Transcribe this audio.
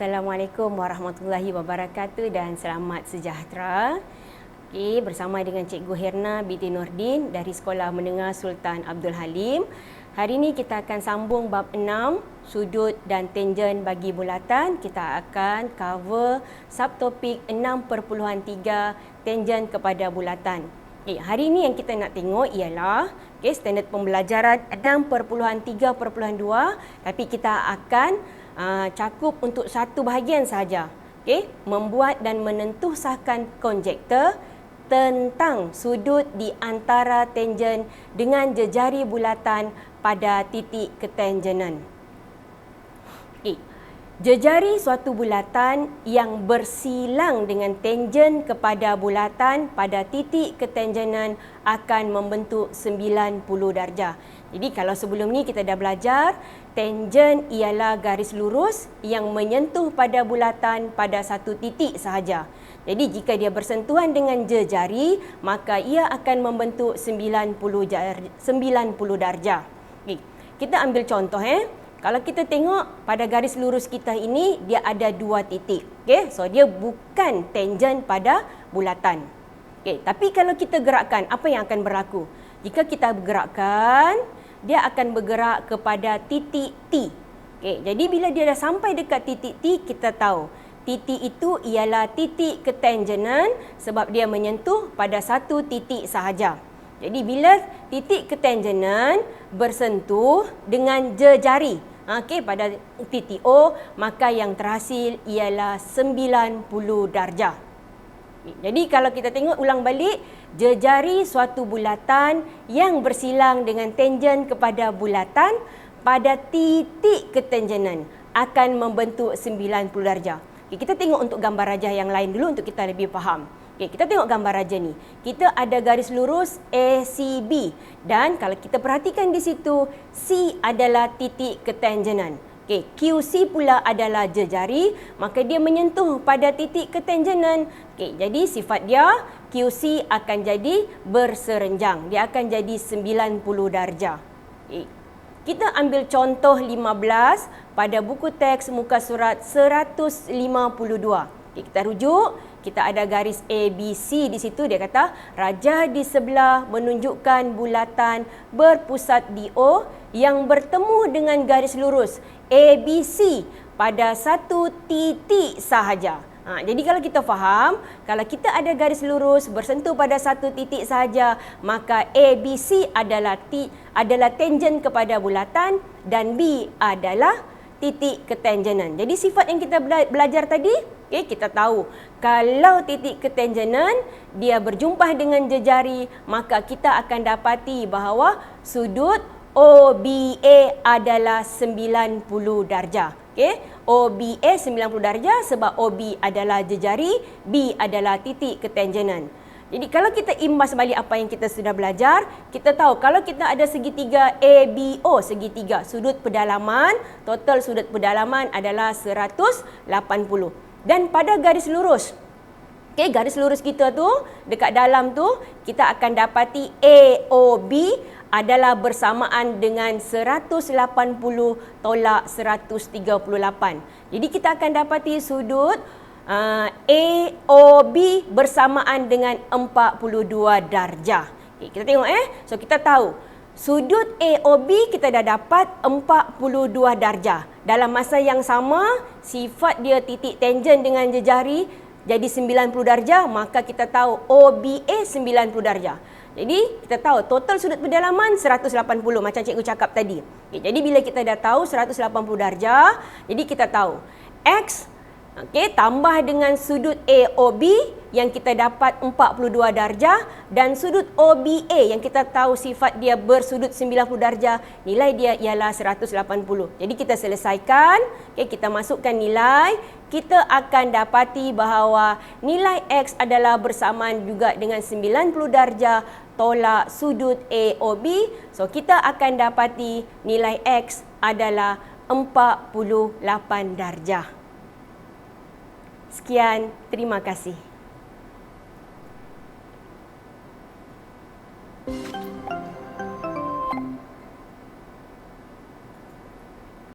Assalamualaikum warahmatullahi wabarakatuh dan selamat sejahtera. Bersama dengan Cikgu Herna binti Nordin dari Sekolah Menengah Sultan Abdul Halim. Hari ini kita akan sambung bab 6, sudut dan tangen bagi bulatan. Kita akan cover subtopik 6.3, tangen kepada bulatan. Hari ini yang kita nak tengok ialah standard pembelajaran 6.3.2, tapi kita akan cakup untuk satu bahagian sahaja. Membuat dan menentusakan konjektor tentang sudut di antara tangen dengan jejari bulatan pada titik ketangenan. Jejari suatu bulatan yang bersilang dengan tangen kepada bulatan pada titik ketangenan akan membentuk 90 darjah. Jadi kalau sebelum ni kita dah belajar, tangen ialah garis lurus yang menyentuh pada bulatan pada satu titik sahaja. Jadi jika dia bersentuhan dengan jejari, maka ia akan membentuk 90 darjah. Kita ambil contoh. Kalau kita tengok pada garis lurus kita ini, dia ada dua titik. So dia bukan tangen pada bulatan. Tapi kalau kita gerakkan, apa yang akan berlaku? Jika kita gerakkan, dia akan bergerak kepada titik T. Jadi bila dia dah sampai dekat titik T, kita tahu titik itu ialah titik ketangenan sebab dia menyentuh pada satu titik sahaja. Jadi bila titik ketangenan bersentuh dengan jejari pada titik O, maka yang terhasil ialah 90 darjah. Jadi kalau kita tengok ulang balik, jejari suatu bulatan yang bersilang dengan tangen kepada bulatan pada titik ketangenan akan membentuk 90 darjah. Kita tengok untuk gambar rajah yang lain dulu untuk kita lebih faham. Kita tengok gambar rajah ni. Kita ada garis lurus ACB dan kalau kita perhatikan di situ, C adalah titik ketangenan. QC pula adalah jejari, maka dia menyentuh pada titik ketangenan. Jadi sifat dia QC akan jadi berserenjang. Dia akan jadi 90 darjah. Kita ambil contoh 15 pada buku teks muka surat 152. Kita rujuk, kita ada garis ABC di situ. Dia kata rajah di sebelah menunjukkan bulatan berpusat di O yang bertemu dengan garis lurus ABC pada satu titik sahaja. Jadi kalau kita faham, kalau kita ada garis lurus bersentuh pada satu titik sahaja, maka ABC adalah tangen kepada bulatan dan B adalah titik ketangenan. Jadi sifat yang kita belajar tadi, kita tahu kalau titik ketangenan dia berjumpa dengan jejari, maka kita akan dapati bahawa sudut OBA adalah 90 darjah. OBA 90 darjah sebab OB adalah jejari, B adalah titik ketangenan. Jadi kalau kita imbas balik apa yang kita sudah belajar, kita tahu kalau kita ada segitiga ABO, segitiga sudut pedalaman, total sudut pedalaman adalah 180. Dan pada garis lurus, garis lurus kita tu, dekat dalam tu, kita akan dapati AOB adalah bersamaan dengan 180 tolak 138. Jadi kita akan dapati sudut AOB bersamaan dengan 42 darjah. Kita tengok So kita tahu sudut AOB kita dah dapat 42 darjah. Dalam masa yang sama, sifat dia titik tangen dengan jejari jadi 90 darjah, maka kita tahu OBA 90 darjah. Jadi kita tahu total sudut pedalaman 180 macam cikgu cakap tadi. Jadi bila kita dah tahu 180 darjah, jadi kita tahu X tambah dengan sudut AOB yang kita dapat 42 darjah dan sudut OBA yang kita tahu sifat dia bersudut 90 darjah, nilai dia ialah 180. Jadi kita selesaikan, kita masukkan nilai, kita akan dapati bahawa nilai X adalah bersamaan juga dengan 90 darjah tolak sudut AOB. So kita akan dapati nilai X adalah 48 darjah. Sekian, terima kasih.